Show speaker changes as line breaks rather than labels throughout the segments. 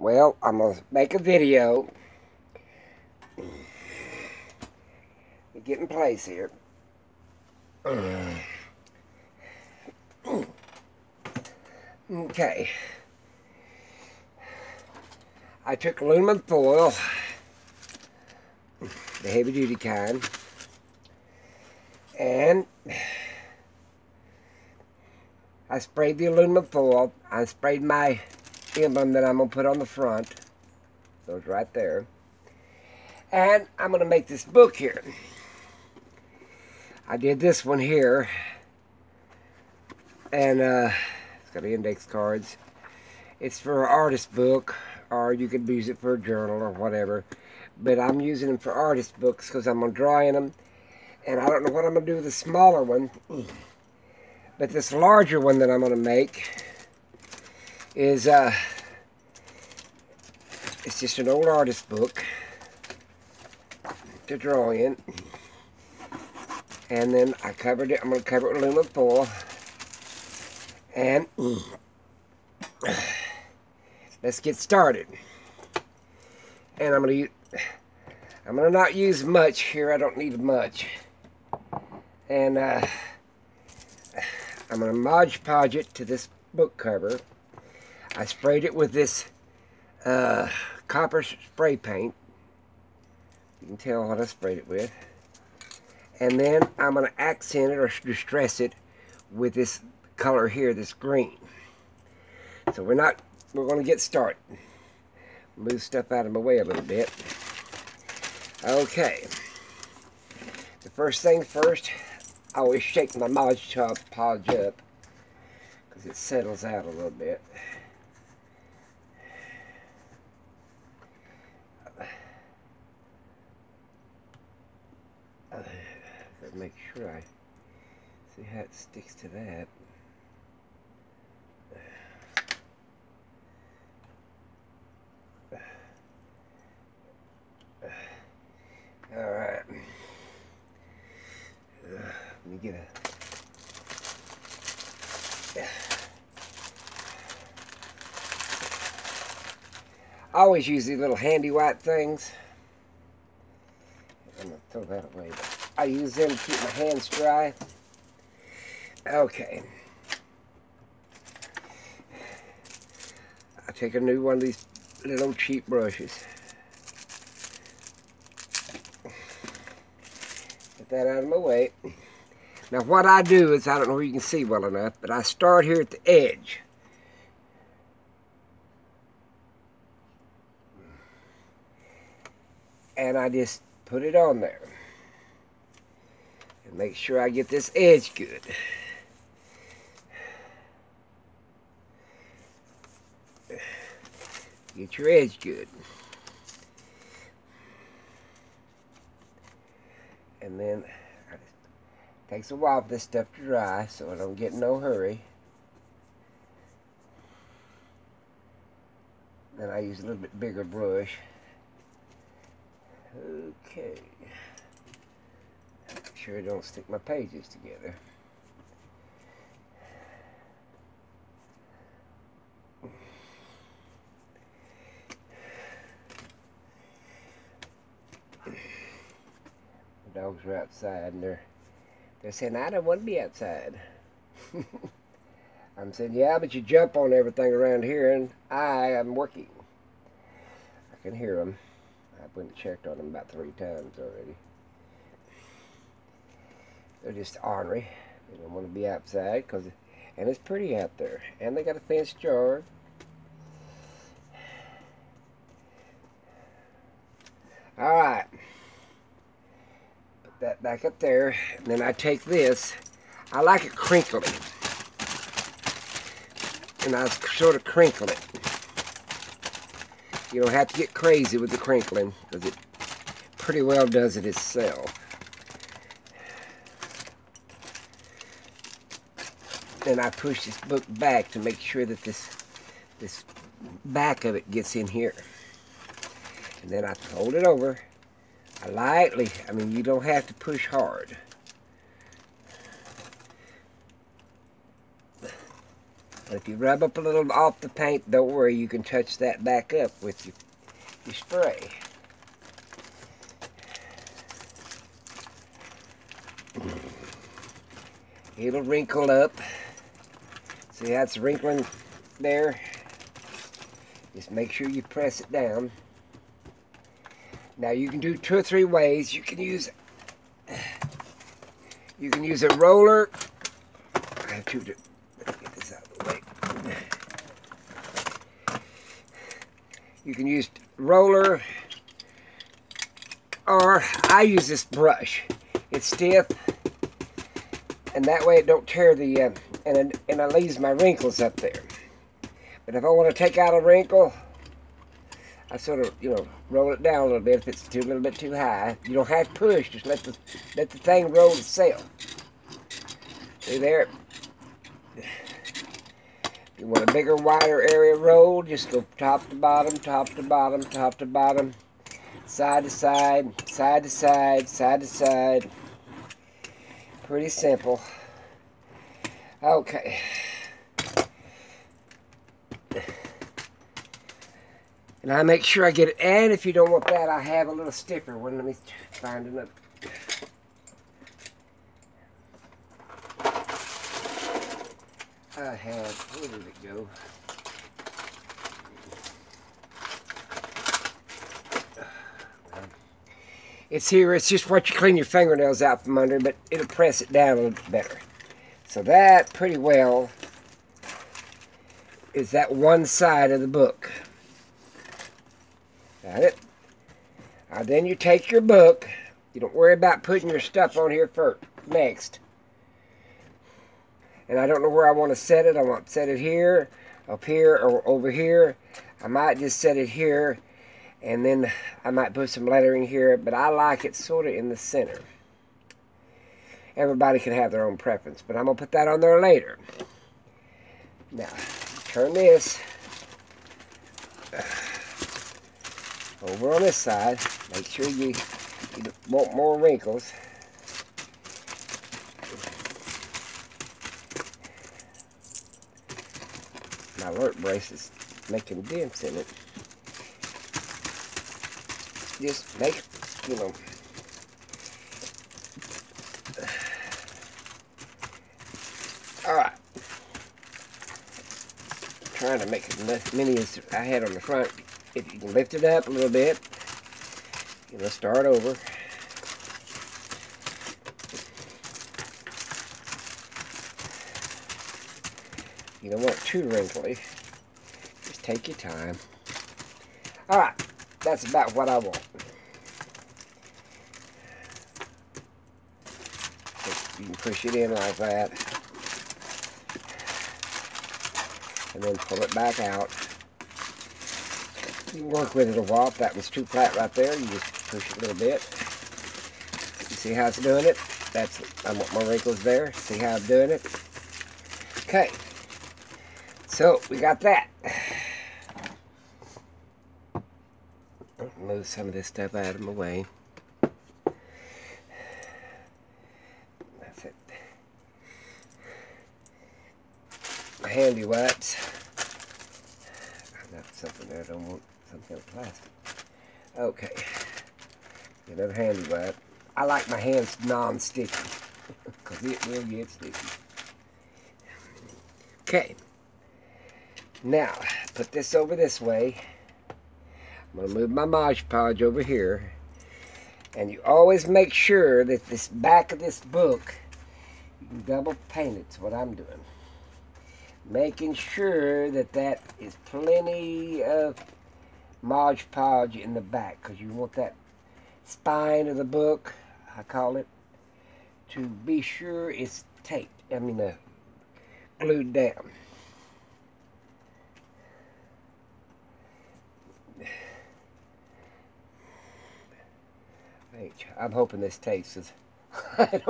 Well, I'm going to make a video. Get in place here. Okay. I took aluminum foil, the heavy duty kind, and I sprayed the aluminum foil. I sprayed my emblem that I'm going to put on the front. Goes right there. And I'm going to make this book here. I did this one here. And it's got the index cards. It's for an artist book, or you could use it for a journal or whatever. But I'm using them for artist books because I'm going to draw in them. And I don't know what I'm going to do with the smaller one. But this larger one that I'm going to make is, it's just an old artist book to draw in. And then I covered it, I'm going to cover it with aluminum foil. And let's get started. And I'm going to not use much here. I don't need much. And I'm going to Mod Podge it to this book cover. I sprayed it with this copper spray paint. You can tell what I sprayed it with. And then I'm going to accent it or distress it with this color here, this green. So we're going to get started. Move stuff out of my way a little bit. Okay. The first thing first, I always shake my Mod Podge up because it settles out a little bit. Make sure I see how it sticks to that. All right. Let me get I always use these little handy white things. I'm gonna throw that away. I use them to keep my hands dry. Okay. I take a new one of these little cheap brushes. Get that out of my way. Now what I do is, I don't know if you can see well enough, but I start here at the edge. And I just put it on there. And make sure I get this edge good. Get your edge good. And then it takes a while for this stuff to dry, so I don't get in no hurry. Then I use a little bit bigger brush. Okay. Make sure I don't stick my pages together. The dogs are outside and they're saying, I don't want to be outside. I'm saying, yeah, but you jump on everything around here and I am working. I can hear them. I went and checked on them about 3 times already. They're just ornery. They don't want to be outside, and it's pretty out there. And they got a fenced yard. Alright. Put that back up there. And then I take this. I like it crinkly. And I sort of crinkle it. You don't have to get crazy with the crinkling, because it pretty well does it itself. Then I push this book back to make sure that this back of it gets in here. And then I fold it over. I lightly, I mean, you don't have to push hard. But if you rub up a little off the paint, don't worry, you can touch that back up with your spray. It'll wrinkle up. See how it's wrinkling there? Just make sure you press it down. Now you can do 2 or 3 ways. You can use a roller. I have to let me get this out of the way. You can use roller, or I use this brush. It's stiff, and that way it don't tear the and it leaves my wrinkles up there. But if I want to take out a wrinkle, I sort of, roll it down a little bit if it's a little bit too high. You don't have to push, just let the thing roll itself. See there? If you want a bigger, wider area roll, just go top to bottom, top to bottom, top to bottom, side to side, side to side, side to side. Pretty simple. Okay. And I make sure I get it. And if you don't want that, I have a little stiffer one. Let me find another. I have, where did it go? It's here. It's just what you clean your fingernails out from under, but it'll press it down a little better. So that pretty well is that one side of the book. Got it? Then you take your book. You don't worry about putting your stuff on here first. Next. And I don't know where I want to set it. I want to set it here, up here, or over here. I might just set it here, and then I might put some lettering here, but I like it sort of in the center. Everybody can have their own preference, but I'm going to put that on there later. Now, turn this over on this side. Make sure you want more wrinkles. My alert brace is making dents in it. Just make, Alright. Trying to make as many as I had on the front. If you can lift it up a little bit, start over. You don't want it too wrinkly. Just take your time. Alright, that's about what I want. So you can push it in like that. And then pull it back out. You can work with it a while. If that was too flat right there, you just push it a little bit. You see how it's doing it? I want my wrinkles there. See how I'm doing it? Okay. So, we got that. Move some of this stuff out of my way. That's it. My handy wipes. I got something there I don't want. Some kind of plastic. Okay. Another handy wipe. I like my hands non-sticky because it will get sticky. Okay. Now, put this over this way. I'm going to move my Mod Podge over here. And you always make sure that this back of this book, you can double paint it. That's what I'm doing. Making sure that that is plenty of Mod Podge in the back, because you want that spine of the book, I call it, to be sure it's taped. Glued down. I'm hoping this takes us. I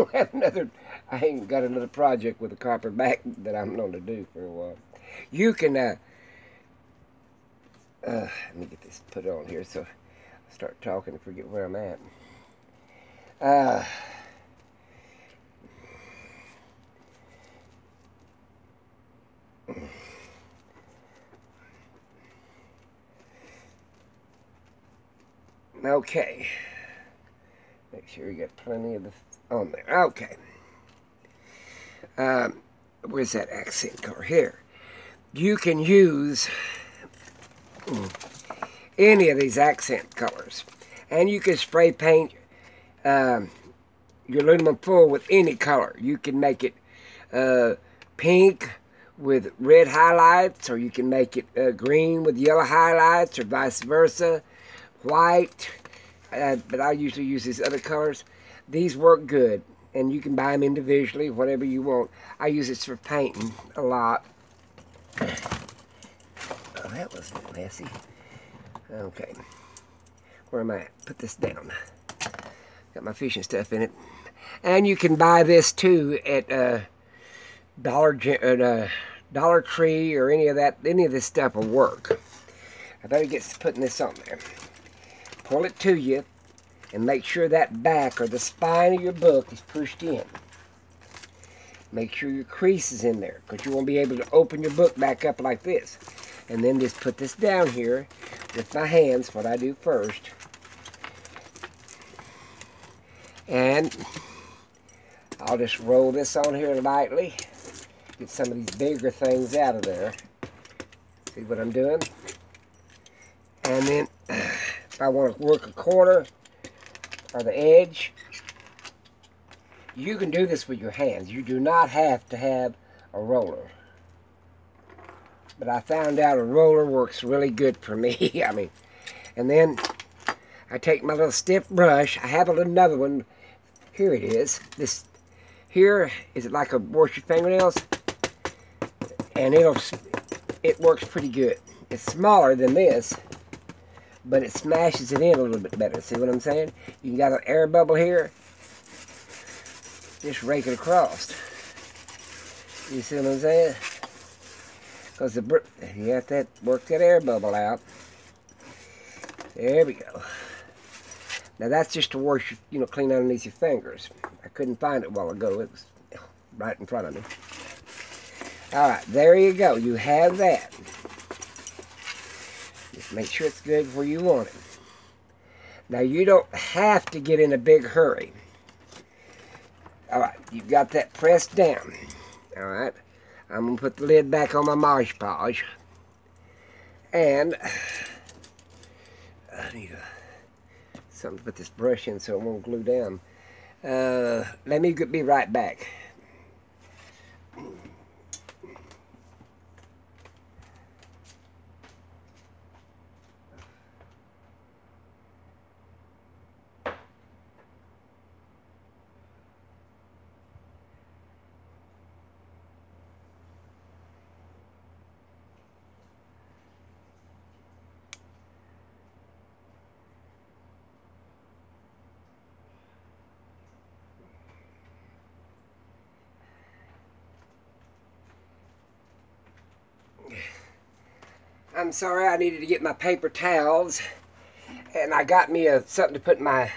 ain't got another project with a copper back that I'm going to do for a while. You can, let me get this put on here so I start talking and forget where I'm at. Okay. Make sure you got plenty of the on there. Okay. Where's that accent color? Here. You can use any of these accent colors. And you can spray paint your aluminum foil with any color. You can make it pink with red highlights, or you can make it green with yellow highlights, or vice versa. White, but I usually use these other colors. These work good, and you can buy them individually, whatever you want. I use this for painting a lot. Oh, that was messy. Okay, where am I at? Put this down. Got my fishing stuff in it. And you can buy this too at Dollar Tree or any of that. Any of this stuff will work. I better get to putting this on there. Pull it to you and make sure that back or the spine of your book is pushed in. Make sure your crease is in there, because you won't be able to open your book back up like this. And then just put this down here with my hands, what I do first. And I'll just roll this on here lightly. Get some of these bigger things out of there. See what I'm doing? And then if I want to work a corner or the edge, you can do this with your hands. You do not have to have a roller. But I found out a roller works really good for me. I mean, and then I take my little stiff brush. I have another one. Here it is. This here is like a wash your fingernails, and it works pretty good. It's smaller than this, but it smashes it in a little bit better. See what I'm saying? You got an air bubble here. Just rake it across. You see what I'm saying? Because you have to work that air bubble out. There we go. Now that's just to wash, clean underneath your fingers. I couldn't find it a while ago. It was right in front of me. All right, there you go. You have that. Just make sure it's good where you want it. Now you don't have to get in a big hurry. All right, you've got that pressed down. All right, I'm gonna put the lid back on my Mod Podge, and I need something to put this brush in so it won't glue down. Let me be right back. I'm sorry, I needed to get my paper towels, and I got me something to put my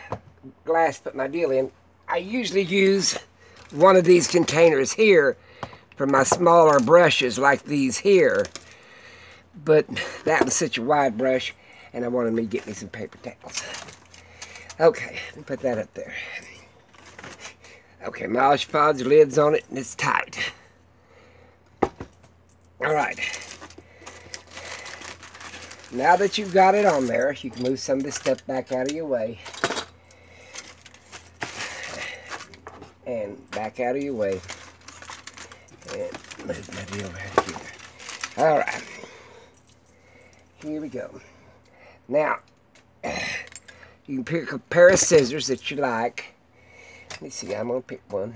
glass, put my deal in. I usually use one of these containers here for my smaller brushes like these here, but that was such a wide brush, and I wanted me to get me some paper towels. Okay, let me put that up there. Okay, Mod Podge, lid's on it, and it's tight. All right. Now that you've got it on there, you can move some of this stuff back out of your way. And back out of your way. And move my deal right here. Alright. Here we go. Now, you can pick a pair of scissors that you like. Let me see, I'm going to pick one.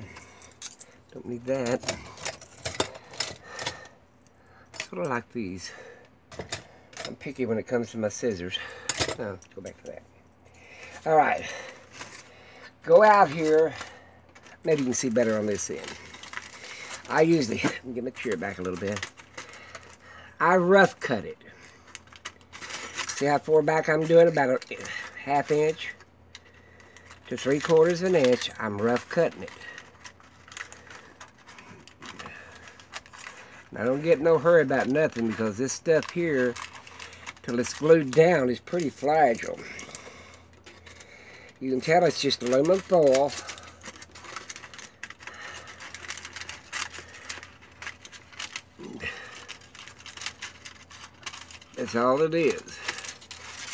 Don't need that. Sort of like these. I'm picky when it comes to my scissors. Oh, go back to that. All right. Go out here. Maybe you can see better on this end. I usually, let me get my chair back a little bit. I rough cut it. See how far back I'm doing? About a ½ inch to 3/4 of an inch. I'm rough cutting it. Now don't get no hurry about nothing, because this stuff here, till it's glued down, is pretty fragile. You can tell it's just aluminum foil. That's all it is.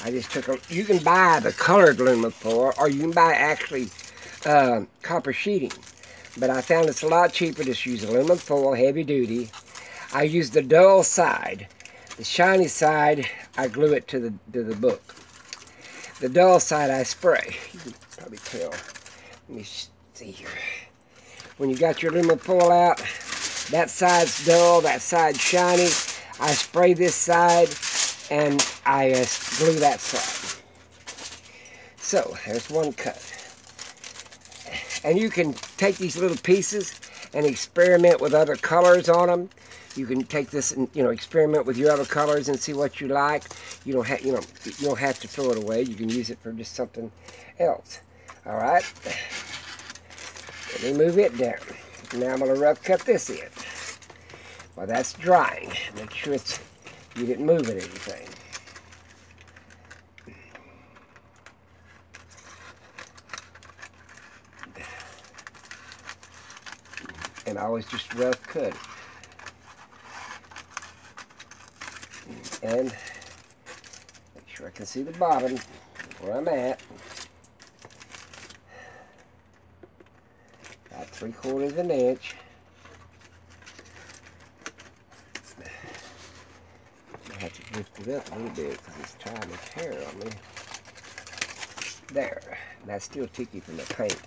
I just took a, you can buy the colored aluminum foil, or you can buy actually copper sheeting. But I found it's a lot cheaper to use aluminum foil, heavy duty. I use the dull side. The shiny side, I glue it to the book. The dull side I spray. You can probably tell. Let me see here. When you got your aluminum foil out, that side's dull, that side's shiny. I spray this side and I glue that side. So, there's one cut. And you can take these little pieces and experiment with other colors on them. You can take this and experiment with your other colors and see what you like. You don't have you don't have to throw it away. You can use it for just something else. All right. Let me move it down. Now I'm going to rough cut this in. While that's drying, make sure you didn't move it or anything. And I always just rough cut it. And make sure I can see the bottom where I'm at. About 3/4 of an inch. I have to lift it up a little bit because it's trying to tear on me. There. And that's still sticky from the paint.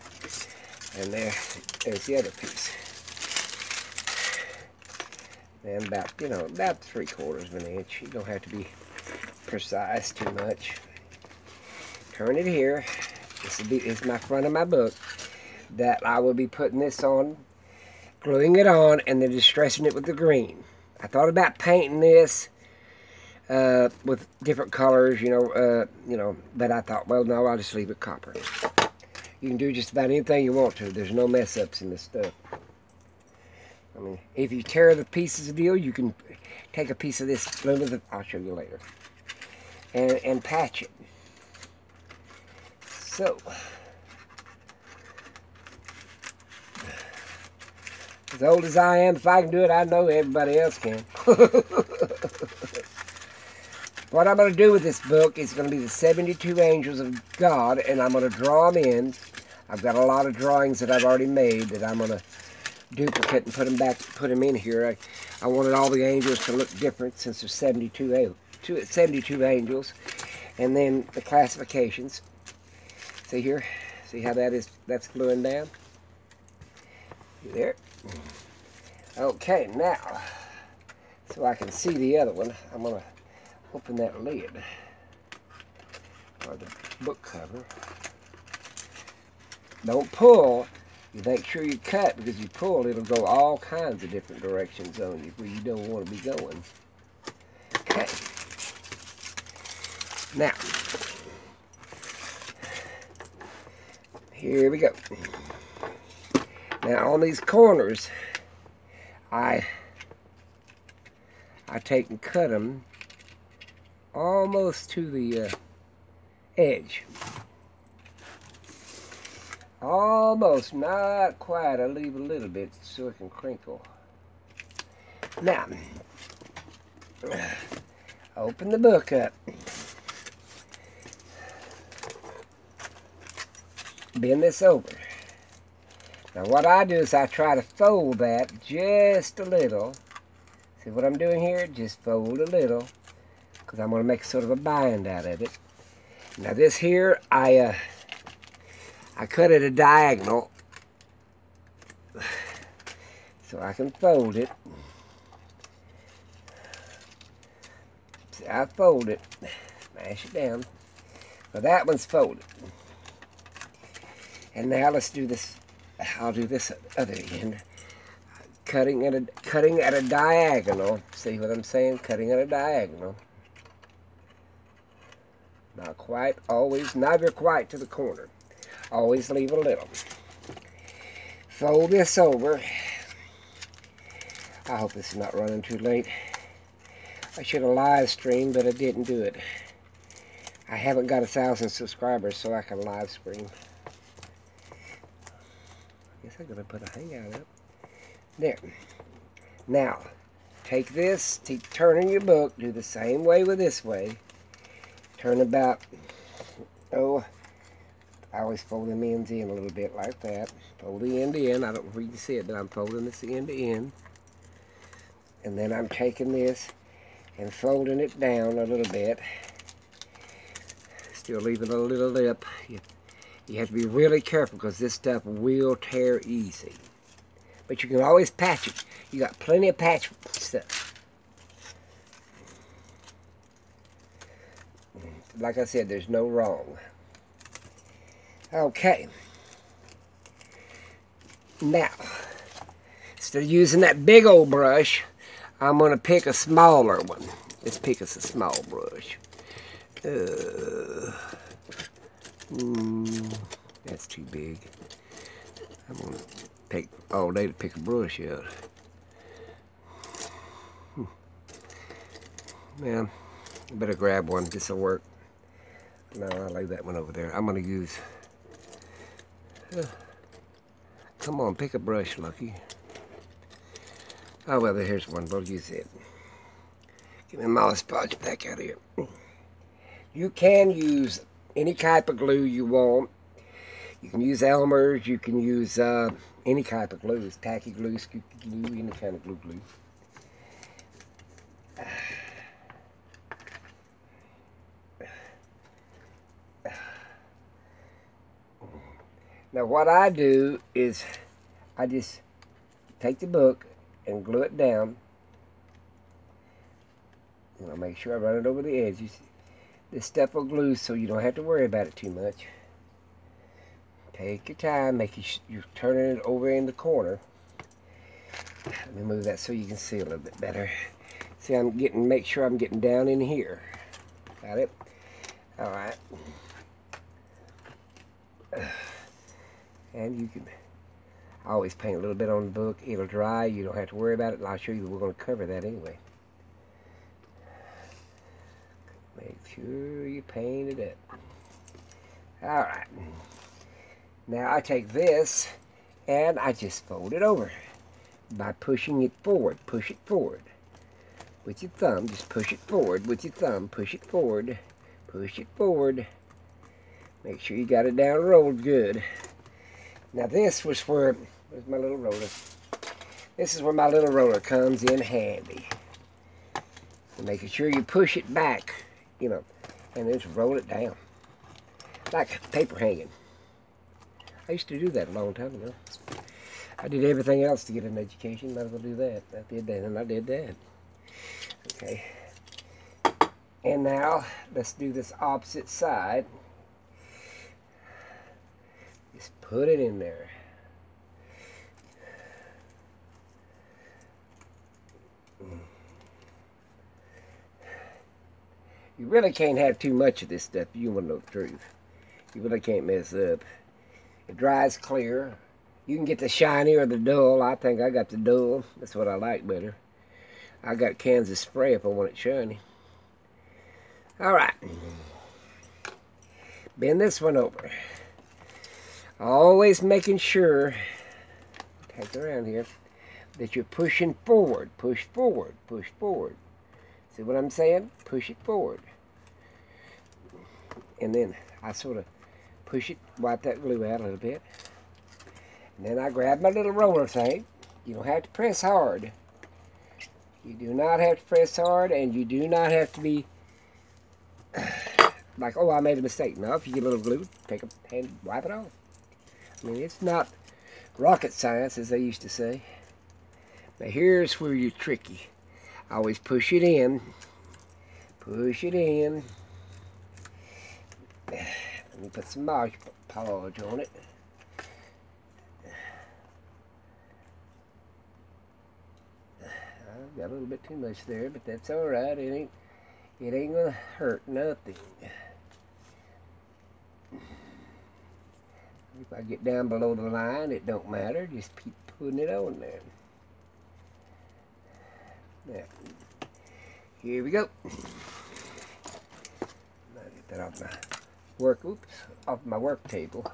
And there's the other piece. And about 3/4 of an inch. You don't have to be precise too much. Turn it here. It's my front of my book that I will be putting this on, gluing it on, and then distressing it with the green. I thought about painting this with different colors, but I thought, well, no, I'll just leave it copper. You can do just about anything you want to. There's no mess ups in this stuff. I mean, if you tear the pieces of deal, you can take a piece of this, I'll show you later, and patch it. So, as old as I am, if I can do it, I know everybody else can. What I'm going to do with this book is going to be the 72 Angels of God, and I'm going to draw them in. I've got a lot of drawings that I've already made that I'm going to duplicate and put them in here. I wanted all the angels to look different since there's 72 angels. And then the classifications. See here? See how that's gluing down? There. Okay, now, so I can see the other one, I'm going to open that lid, or the book cover. Don't pull. You make sure you cut, because you pull, it'll go all kinds of different directions on you where you don't want to be going. Okay. Now, here we go. Now on these corners, I take and cut them almost to the edge. Almost, not quite. I leave a little bit so it can crinkle. Now, open the book up. Bend this over. Now what I do is I try to fold that just a little. See what I'm doing here? Just fold a little, because I'm going to make sort of a bind out of it. Now this here, I cut at a diagonal so I can fold it. See, I fold it, smash it down. Well, that one's folded. And now let's do this. I'll do this other end. Cutting at a diagonal. See what I'm saying? Cutting at a diagonal. Not quite, always, never quite to the corner. Always leave a little. Fold this over. I hope this is not running too late. I should have live streamed, but I didn't do it. I haven't got 1,000 subscribers so I can live stream. I guess I'm going to put a hangout up. There. Now, take this, keep turning your book, do the same way with this way. Turn about, oh, I always fold them ends in a little bit like that. Fold the end in. I don't know if you can see it, but I'm folding this end to end. And then I'm taking this and folding it down a little bit. Still leaving a little lip. You have to be really careful because this stuff will tear easy. But you can always patch it. You got plenty of patch stuff. Like I said, there's no wrong. Okay. Now, instead of using that big old brush, I'm going to pick a smaller one. Let's pick us a small brush. That's too big. I'm going to take all day to pick a brush out. Man, I better grab one. This will work. No, I'll leave that one over there. I'm going to use... come on, pick a brush, Lucky. Oh, well, here's one. We'll use it. Get my Mod Podge back out of here. You can use any type of glue you want. You can use Elmer's. You can use any type of glue. Tacky glue, scoopy glue, any kind of glue. Now what I do is I just take the book and glue it down. And I'll make sure I run it over the edges. This stuff will glue so you don't have to worry about it too much. Take your time, you're turning it over in the corner. Let me move that so you can see a little bit better. See, make sure I'm getting down in here. Got it? Alright. And you can always paint a little bit on the book. It'll dry. You don't have to worry about it. And I'll show you that we're going to cover that anyway. Make sure you paint it up. Alright. Now I take this and I just fold it over by pushing it forward. Push it forward. With your thumb, just push it forward with your thumb. Push it forward. Push it forward. Make sure you got it down rolled good. Now this was where's my little roller? This is where my little roller comes in handy. And making sure you push it back, you know, and just roll it down. Like paper hanging. I used to do that a long time ago. I did everything else to get an education. Might as well do that. I did that and I did that. Okay. And now let's do this opposite side. Just put it in there. You really can't have too much of this stuff if you want to know the truth. You really can't mess up. It dries clear. You can get the shiny or the dull. I think I got the dull. That's what I like better. I got Kansas spray if I want it shiny. Alright. Bend this one over. Always making sure, take it around here, that you're pushing forward. Push forward. Push forward. See what I'm saying? Push it forward. And then I sort of push it, wipe that glue out a little bit. And then I grab my little roller thing. You don't have to press hard. You do not have to press hard, and you do not have to be like, oh, I made a mistake. No, if you get a little glue, take a hand, wipe it off. I mean, it's not rocket science, as they used to say. Now, here's where you're tricky. I always push it in. Push it in. Let me put some Mod Podge on it. I've got a little bit too much there, but that's all right. It ain't gonna hurt nothing. If I get down below the line, it don't matter. Just keep putting it on there. Now, here we go. Let me that off my work table.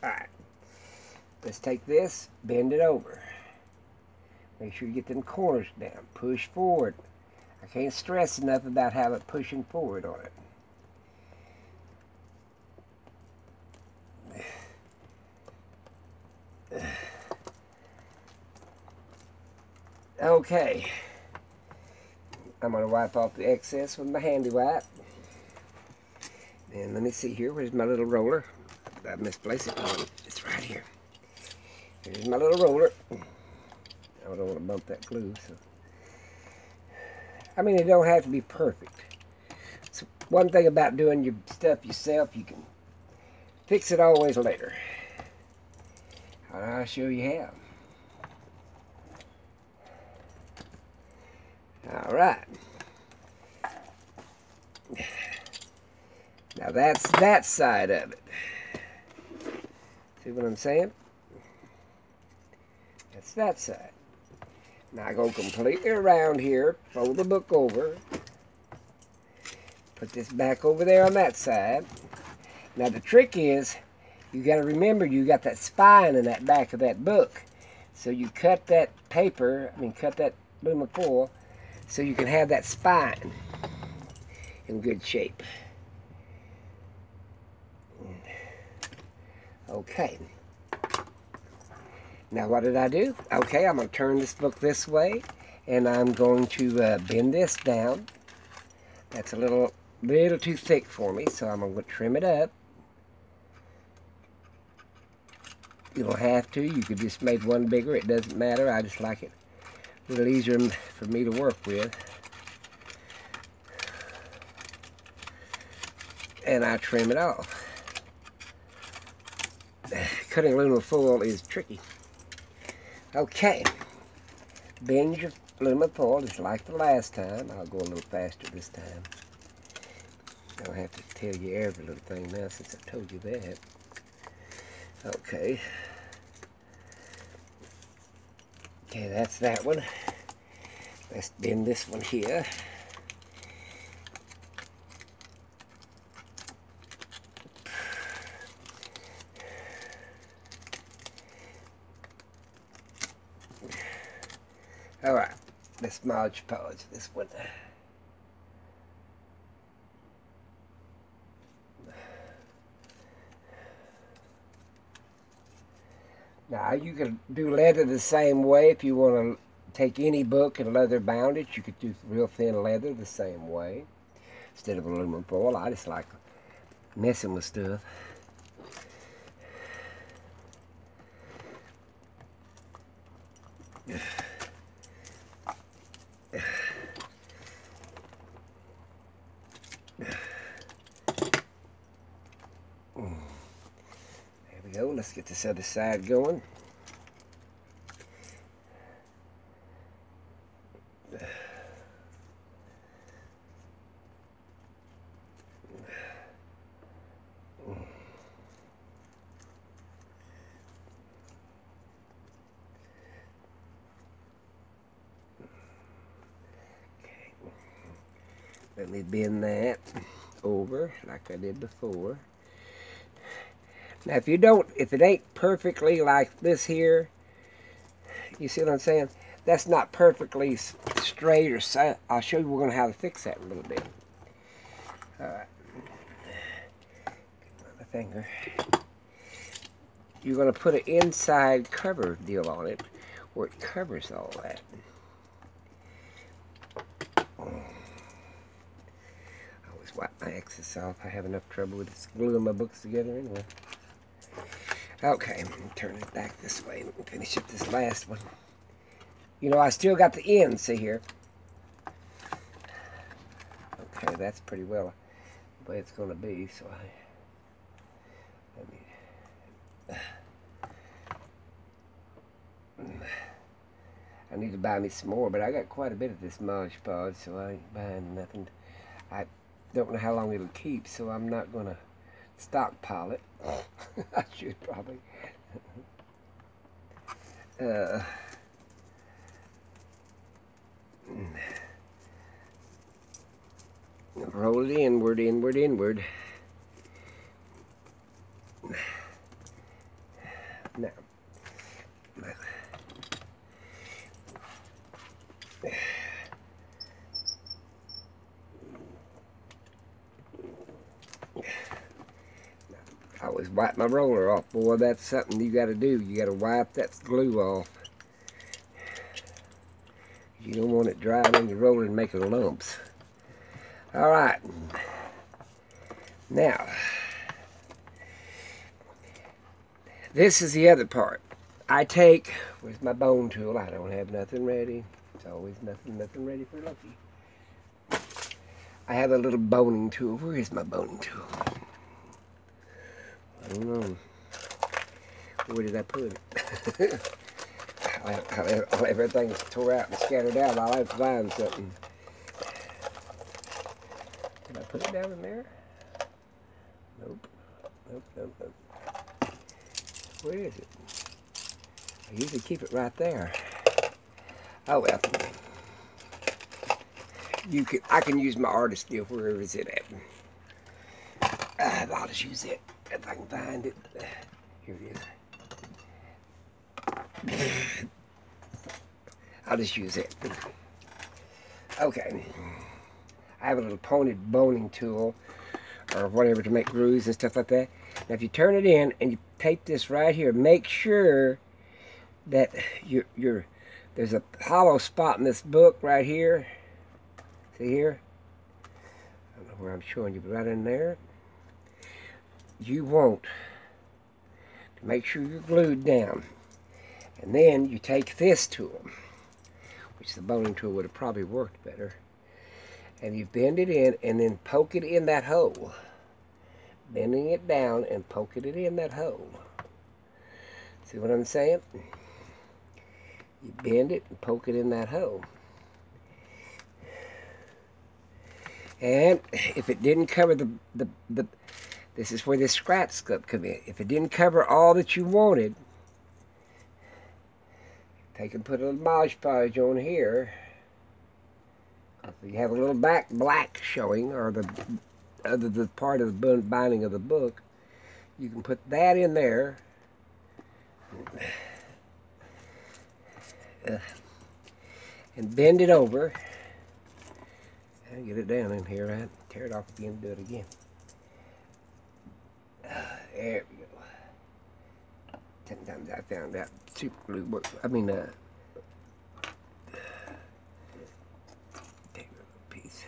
Alright. Let's take this, bend it over. Make sure you get them corners down. Push forward. I can't stress enough about how it pushing forward on it. Okay. I'm going to wipe off the excess with my handy wipe. And let me see here. Where's my little roller? I misplaced it. It's right here. Here's my little roller. I don't want to bump that glue. So, I mean, it don't have to be perfect. So one thing about doing your stuff yourself, you can fix it always later. I'll show you how. All right. Now that's that side of it. See what I'm saying? That's that side. Now I go completely around here, fold the book over, put this back over there on that side. Now the trick is, you got to remember you got that spine in that back of that book. So you cut that paper, cut that aluminum foil, so you can have that spine in good shape. Okay. Now what did I do? Okay, I'm going to turn this book this way, and I'm going to bend this down. That's a little too thick for me, so I'm going to trim it up. You don't have to. You could just make one bigger. It doesn't matter. I just like it a little easier for me to work with. And I trim it off. Cutting aluminum foil is tricky. Okay. Bend your aluminum foil just like the last time. I'll go a little faster this time. I don't have to tell you every little thing now since I told you that. Okay. Okay, that's that one. Let's bend this one here. All right, let's Mod Podge this one. Now you can do leather the same way. If you want to take any book and leather bound it, you could do real thin leather the same way instead of aluminum foil. I just like messing with stuff. There we go. Let's get this other side going. Let me bend that over like I did before. Now if it ain't perfectly like this here, you see what I'm saying? That's not perfectly straight or set. I'll show you how to fix that in a little bit. Alright. My finger. You're going to put an inside cover deal on it where it covers all that. Wipe my excess off. I have enough trouble with this gluing my books together anyway. Okay, turn it back this way and finish up this last one. You know, I still got the end, see here. Okay, that's pretty well the way it's going to be, so I need to buy me some more, but I got quite a bit of this Mod Podge, so I ain't buying nothing. I don't know how long it'll keep, so I'm not going to stockpile it. I should probably. Roll it inward, inward, inward. Now, I always wipe my roller off. Boy, that's something you got to do. You got to wipe that glue off. You don't want it drying on your roller and making lumps. All right. Now, this is the other part. I take, where's my bone tool? I don't have nothing ready. It's always nothing ready for Lucky. I have a little boning tool. Where is my boning tool? I don't know. Where did I put it? I'll have everything tore out and scattered out. I'll have to find something. Did I put it down in there? Nope. Nope. Where is it? I usually keep it right there. Oh well. I can use my artist steel wherever it's at. I'll just use it if I can find it. Here it is. I'll just use it. Okay. I have a little pointed boning tool or whatever to make grooves and stuff like that. Now if you turn it in and you tape this right here, make sure that there's a hollow spot in this book right here. See here? I don't know where I'm showing you, but right in there. You want to make sure you're glued down. And then you take this tool, which the boning tool would have probably worked better, and you bend it in and then poke it in that hole. Bending it down and poking it in that hole. See what I'm saying? You bend it and poke it in that hole. And if it didn't cover this is where this scratch scup come in. If it didn't cover all that you wanted, take and put a little Mod Podge on here. If you have a little black showing, or the part of the binding of the book, you can put that in there. And bend it over. And get it down in here, right? Tear it off again, do it again. There we go. 10 times I found out super glue works. I mean, take a little piece.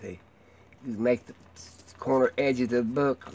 See, you make the corner edge of the book